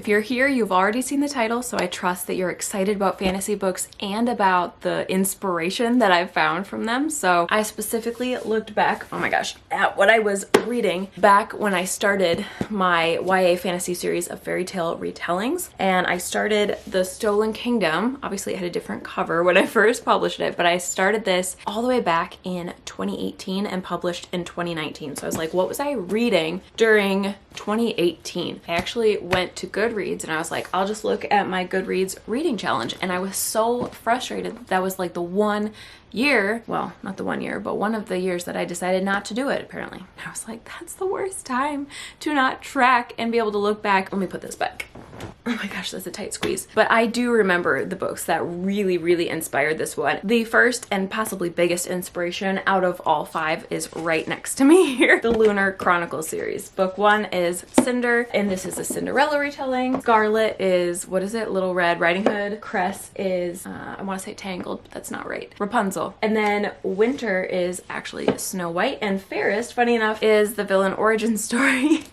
If you're here, you've already seen the title, so I trust that you're excited about fantasy books and about the inspiration that I've found from them. So I specifically looked back, oh my gosh, at what I was reading back when I started my YA fantasy series of fairy tale retellings. And I started The Stolen Kingdom. Obviously it had a different cover when I first published it, but I started this all the way back in 2018 and published in 2019. So I was like, what was I reading during 2018? I actually went to Goodreads and I was like, I'll just look at my Goodreads reading challenge. And I was so frustrated that was like the one year, well, not the one year, but one of the years that I decided not to do it, apparently. I was like, that's the worst time to not track and be able to look back. Let me put this back. Oh my gosh, that's a tight squeeze. But I do remember the books that really, really inspired this one. The first and possibly biggest inspiration out of all 5 is right next to me here. The Lunar Chronicles series. Book 1 is Cinder, and this is a Cinderella retelling. Scarlet is, what is it? Little Red Riding Hood. Cress is, I want to say Tangled, but that's not right. Rapunzel. And then Winter is actually Snow White, and Fairest, funny enough, is the villain origin story.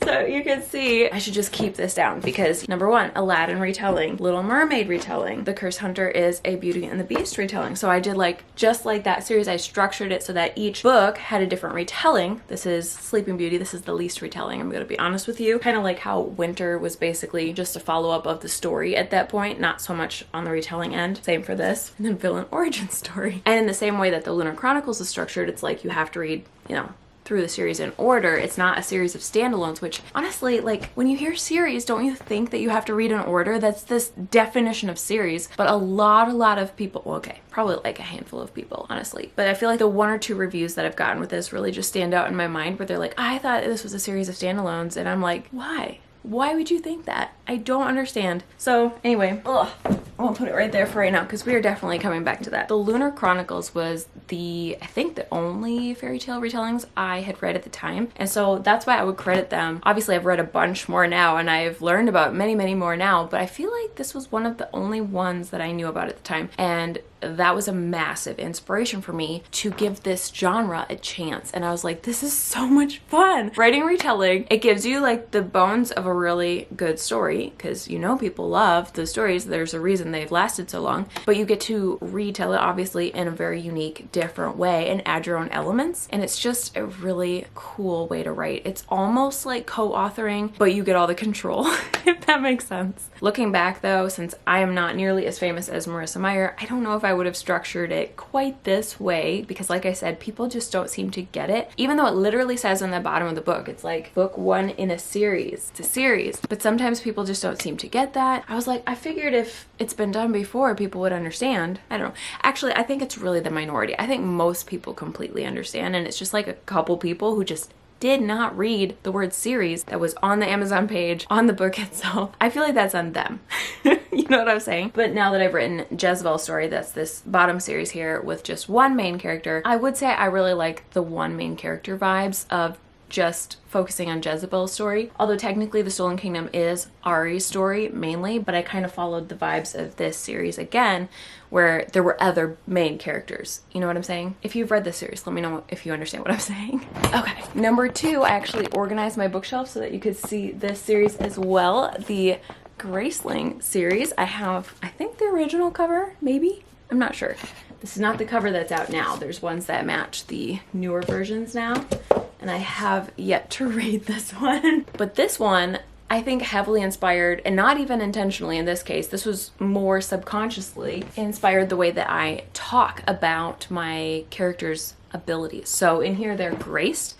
So you can see, I should just keep this down because number 1, Aladdin retelling, Little Mermaid retelling, The Cursed Hunter is a Beauty and the Beast retelling. So I did just like that series, I structured it so that each book had a different retelling. This is Sleeping Beauty, this is the least retelling, I'm gonna be honest with you. Kind of like how Winter was basically just a follow-up of the story at that point, not so much on the retelling end. Same for this. And then villain origin story. And in the same way that the Lunar Chronicles is structured, it's like you have to read, you know, through the series in order. It's not a series of standalones, which honestly, like when you hear series, don't you think that you have to read in order? That's this definition of series. But a lot of people, well, okay, probably like a handful of people, honestly. But I feel like the 1 or 2 reviews that I've gotten with this really just stand out in my mind where they're like, I thought this was a series of standalones. And I'm like, why? Why would you think that? I don't understand. So anyway, I won't put it right there for right now because we are definitely coming back to that. The Lunar Chronicles was I think the only fairy tale retellings I had read at the time. And so that's why I would credit them. Obviously I've read a bunch more now and I've learned about many, many more now, but I feel like this was one of the only ones that I knew about at the time. And that was a massive inspiration for me to give this genre a chance. And I was like, this is so much fun. Writing retelling, it gives you like the bones of a really good story because you know people love the stories. There's a reason they've lasted so long, but you get to retell it obviously in a very unique, different way and add your own elements. And it's just a really cool way to write. It's almost like co-authoring, but you get all the control, if that makes sense. Looking back though, since I am not nearly as famous as Marissa Meyer, I don't know if I would have structured it quite this way because like I said, people just don't seem to get it. Even though it literally says on the bottom of the book, it's like book 1 in a series. It's a series, but sometimes people just don't seem to get that. I was like, I figured if it's been done before, people would understand. I don't know. Actually, I think it's really the minority. I think most people completely understand, and it's just like a couple people who just did not read the word series that was on the Amazon page, on the book itself. I feel like that's on them. You know what I'm saying? But now that I've written Jezebel's story, that's this bottom series here with just 1 main character, I would say I really like the 1 main character vibes of just focusing on Jezebel's story. Although technically The Stolen Kingdom is Ari's story mainly, but I kind of followed the vibes of this series again, where there were other main characters. You know what I'm saying? If you've read this series, let me know if you understand what I'm saying. Okay, number 2, I actually organized my bookshelf so that you could see this series as well. The Graceling series. I have, I think the original cover, maybe? I'm not sure. This is not the cover that's out now. There's ones that match the newer versions now. And I have yet to read this one. But this one, I think heavily inspired, and not even intentionally in this case, this was more subconsciously inspired the way that I talk about my characters' abilities. So in here they're graced,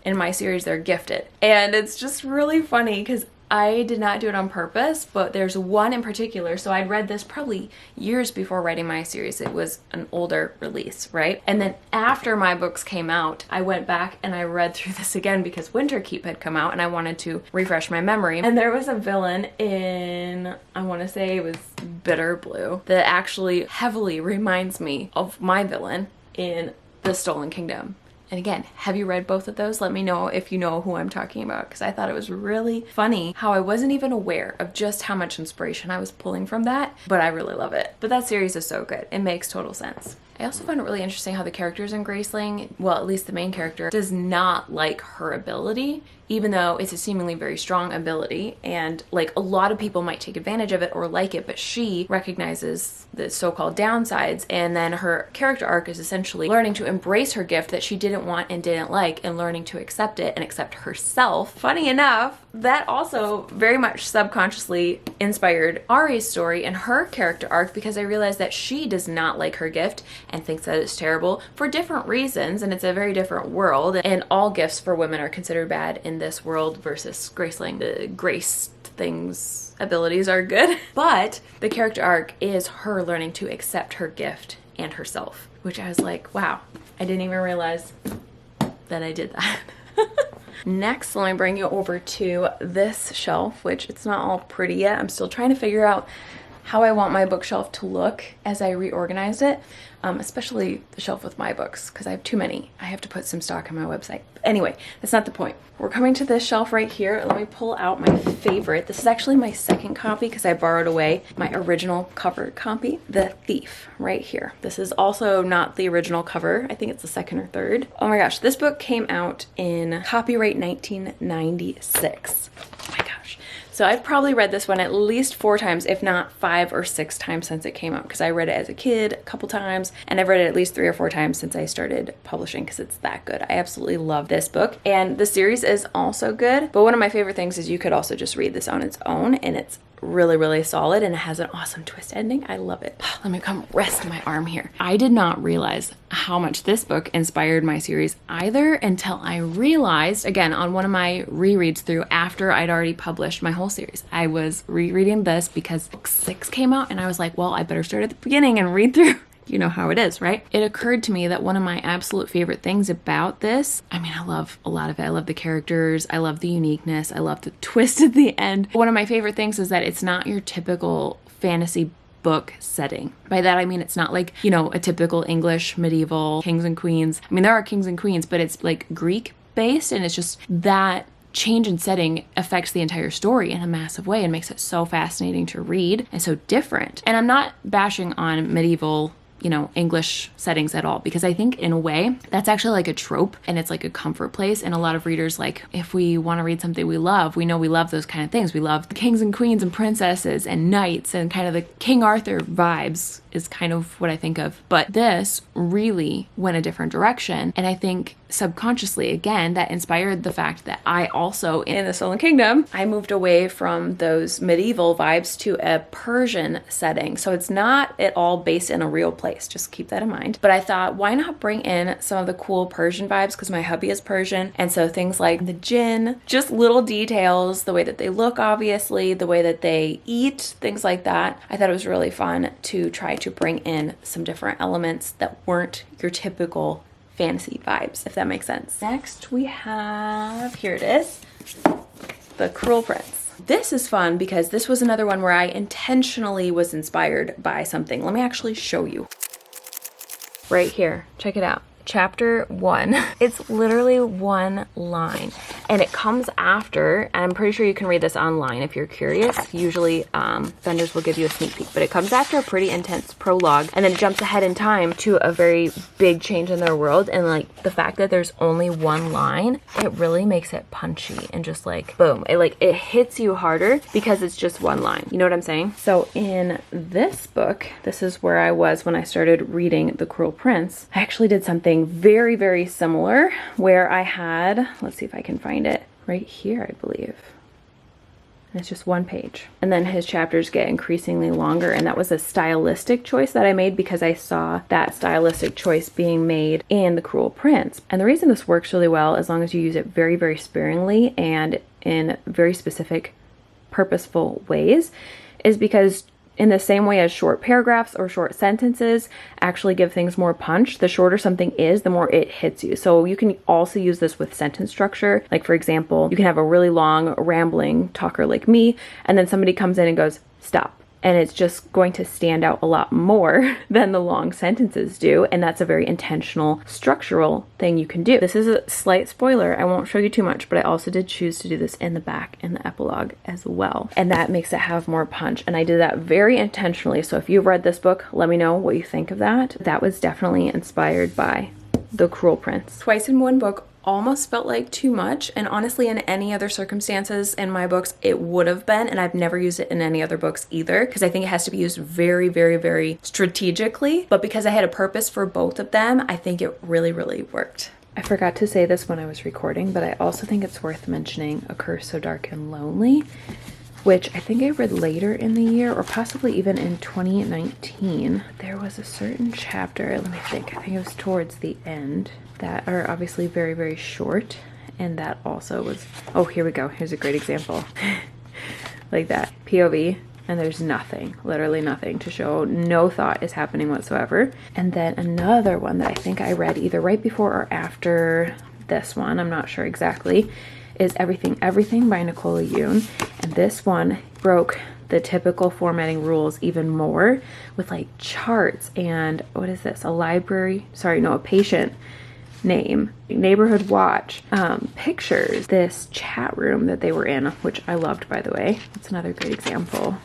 in my series they're gifted. And it's just really funny because I did not do it on purpose, but there's one in particular. So I'd read this probably years before writing my series. It was an older release, right? And then after my books came out, I went back and I read through this again because Winterkeep had come out and I wanted to refresh my memory. And there was a villain in, I want to say it was Bitter Blue, that actually heavily reminds me of my villain in The Stolen Kingdom. And again, have you read both of those? Let me know if you know who I'm talking about, because I thought it was really funny how I wasn't even aware of just how much inspiration I was pulling from that, but I really love it. But that series is so good. It makes total sense. I also found it really interesting how the characters in Graceling, well, at least the main character, does not like her ability, even though it's a seemingly very strong ability, and like a lot of people might take advantage of it or like it, but she recognizes the so-called downsides, and then her character arc is essentially learning to embrace her gift that she didn't want and didn't like, and learning to accept it and accept herself. Funny enough, that also very much subconsciously inspired Ari's story and her character arc, because I realized that she does not like her gift and thinks that it's terrible for different reasons, and it's a very different world, and all gifts for women are considered bad in this world versus Graceling. The graced things abilities are good, but the character arc is her learning to accept her gift and herself, which I was like, wow, I didn't even realize that I did that. Next, let me bring you over to this shelf, which it's not all pretty yet. I'm still trying to figure out how I want my bookshelf to look as I reorganized it, especially the shelf with my books, because I have too many. I have to put some stock on my website. But anyway, that's not the point. We're coming to this shelf right here. Let me pull out my favorite. This is actually my second copy because I borrowed away my original cover copy, The Thief, right here. This is also not the original cover. I think it's the second or third. Oh my gosh, this book came out in copyright 1996. Oh my gosh. So I've probably read this one at least 4 times, if not 5 or 6 times since it came out, because I read it as a kid a couple times, and I've read it at least 3 or 4 times since I started publishing, because it's that good. I absolutely love this book, and the series is also good, but one of my favorite things is you could also just read this on its own, and it's really, really solid, and it has an awesome twist ending. I love it. Let me come rest my arm here. I did not realize how much this book inspired my series either until I realized, again, on one of my rereads through after I'd already published my whole series. I was rereading this because book 6 came out, and I was like, well, I better start at the beginning and read through. You know how it is, right? It occurred to me that one of my absolute favorite things about this, I mean, I love a lot of it. I love the characters. I love the uniqueness. I love the twist at the end. One of my favorite things is that it's not your typical fantasy book setting. By that I mean it's not like, you know, a typical English medieval kings and queens. I mean, there are kings and queens, but it's like Greek based, and it's just that change in setting affects the entire story in a massive way and makes it so fascinating to read and so different. And I'm not bashing on medieval, you know, English settings at all, because I think in a way that's actually like a trope, and it's like a comfort place. And a lot of readers, like, if we want to read something we love, we know we love those kind of things. We love the kings and queens and princesses and knights, and kind of the King Arthur vibes is kind of what I think of. But this really went a different direction, and I think subconsciously, again, that inspired the fact that I also, in the Stolen Kingdom, I moved away from those medieval vibes to a Persian setting. So it's not at all based in a real place. Just keep that in mind. But I thought, why not bring in some of the cool Persian vibes, because my hubby is Persian. And so things like the jinn, just little details, the way that they look, obviously, the way that they eat, things like that. I thought it was really fun to try to bring in some different elements that weren't your typical fantasy vibes, if that makes sense. Next we have, here it is, The Cruel Prince. This is fun because this was another one where I intentionally was inspired by something. Let me actually show you. Right here, check it out. Chapter 1. It's literally one line, and it comes after, and I'm pretty sure you can read this online if you're curious. Usually vendors will give you a sneak peek, but it comes after a pretty intense prologue, and then it jumps ahead in time to a very big change in their world. And like the fact that there's only one line, it really makes it punchy and just like boom, it hits you harder because it's just one line. You know what I'm saying? So in this book, this is where I was when I started reading The Cruel Prince. I actually did something very, very similar where I had, let's see if I can find it, right here, I believe. And it's just one page. And then his chapters get increasingly longer, and that was a stylistic choice that I made because I saw that stylistic choice being made in The Cruel Prince. And the reason this works really well, as long as you use it very, very sparingly and in very specific, purposeful ways, is because in the same way as short paragraphs or short sentences actually give things more punch, the shorter something is, the more it hits you. So you can also use this with sentence structure. Like, for example, you can have a really long, rambling talker like me, and then somebody comes in and goes, stop. and it's just going to stand out a lot more than the long sentences do, and that's a very intentional structural thing you can do. This is a slight spoiler, I won't show you too much, but I also did choose to do this in the back in the epilogue as well, and that makes it have more punch, and I did that very intentionally. So if you've read this book, let me know what you think of that. That was definitely inspired by The Cruel Prince. Twice in one book almost felt like too much, and honestly in any other circumstances in my books it would have been, and I've never used it in any other books either, because I think it has to be used very, very, very strategically, but because I had a purpose for both of them, I think it really, really worked. I forgot to say this when I was recording, but I also think it's worth mentioning A Curse So Dark and Lonely, which I think I read later in the year, or possibly even in 2019. There was a certain chapter, let me think, I think it was towards the end, that are obviously very, very short, and that also was, oh, here we go, here's a great example. Like that, POV, and there's nothing, literally nothing to show, no thought is happening whatsoever. And then another one that I think I read either right before or after this one, I'm not sure exactly, is Everything Everything by Nicola Yoon, and this one broke the typical formatting rules even more, with like charts and, what is this, a patient name, neighborhood watch, pictures, this chat room that they were in, which I loved, by the way. That's another great example.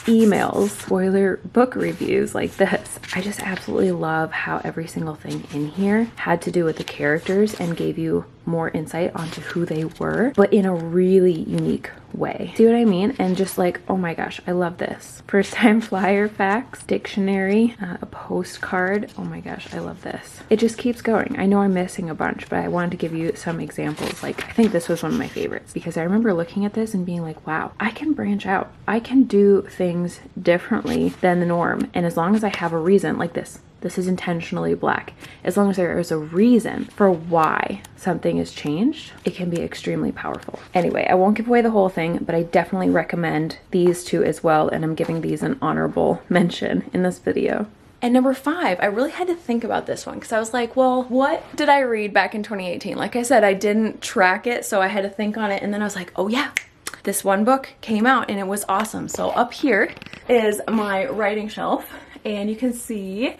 Emails, spoiler book reviews like this. I just absolutely love how every single thing in here had to do with the characters and gave you more insight onto who they were, but in a really unique way. See what I mean? And just like, oh my gosh, I love this. First time flyer facts, dictionary, a postcard. Oh my gosh, I love this. It just keeps going. I know I'm missing a bunch, but I wanted to give you some examples. Like, I think this was one of my favorites because I remember looking at this and being like, wow, I can branch out. I can do things differently than the norm. And as long as I have a reason, like this is intentionally black. As long as there is a reason for why something is changed, it can be extremely powerful. Anyway, I won't give away the whole thing, but I definitely recommend these two as well, and I'm giving these an honorable mention in this video. And number 5, I really had to think about this one because I was like, well, what did I read back in 2018? Like I said, I didn't track it, so I had to think on it, and then I was like, oh yeah, this one book came out and it was awesome. So up here is my writing shelf, and you can see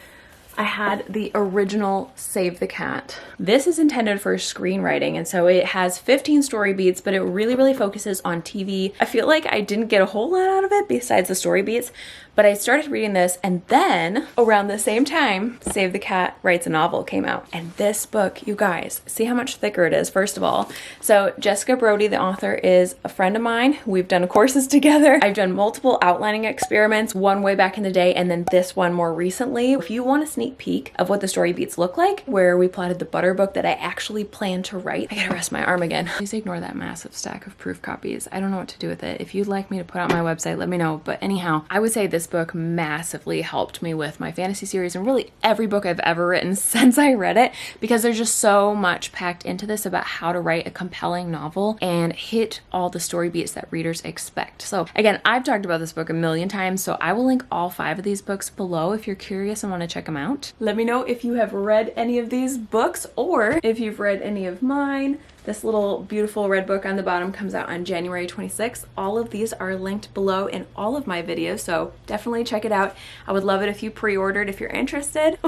I had the original Save the Cat. This is intended for screenwriting, and so it has 15 story beats, but it really, really focuses on TV. I feel like I didn't get a whole lot out of it besides the story beats, but I started reading this, and then around the same time, Save the Cat Writes a Novel came out. And this book, you guys, see how much thicker it is, first of all. So Jessica Brody, the author, is a friend of mine. We've done courses together. I've done multiple outlining experiments, one way back in the day, and then this one more recently. If you want a sneak peek of what the story beats look like, where we plotted the butter book that I actually plan to write. I gotta rest my arm again. Please ignore that massive stack of proof copies. I don't know what to do with it. If you'd like me to put out my website, let me know. But anyhow, I would say this book massively helped me with my fantasy series and really every book I've ever written since I read it, because there's just so much packed into this about how to write a compelling novel and hit all the story beats that readers expect. So again, I've talked about this book a million times, so I will link all 5 of these books below if you're curious and want to check them out. Let me know if you have read any of these books or if you've read any of mine. This little beautiful red book on the bottom comes out on January 26th. All of these are linked below in all of my videos, so definitely check it out. I would love it if you pre-ordered if you're interested.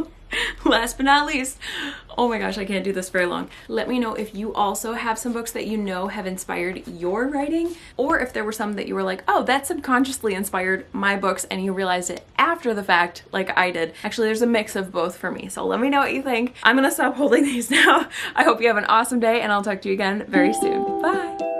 Last but not least, oh my gosh, I can't do this very long. Let me know if you also have some books that you know have inspired your writing, or if there were some that you were like, oh, that subconsciously inspired my books and you realized it after the fact like I did. Actually, there's a mix of both for me, so let me know what you think. I'm gonna stop holding these now. I hope you have an awesome day, and I'll talk to you again very soon. Bye!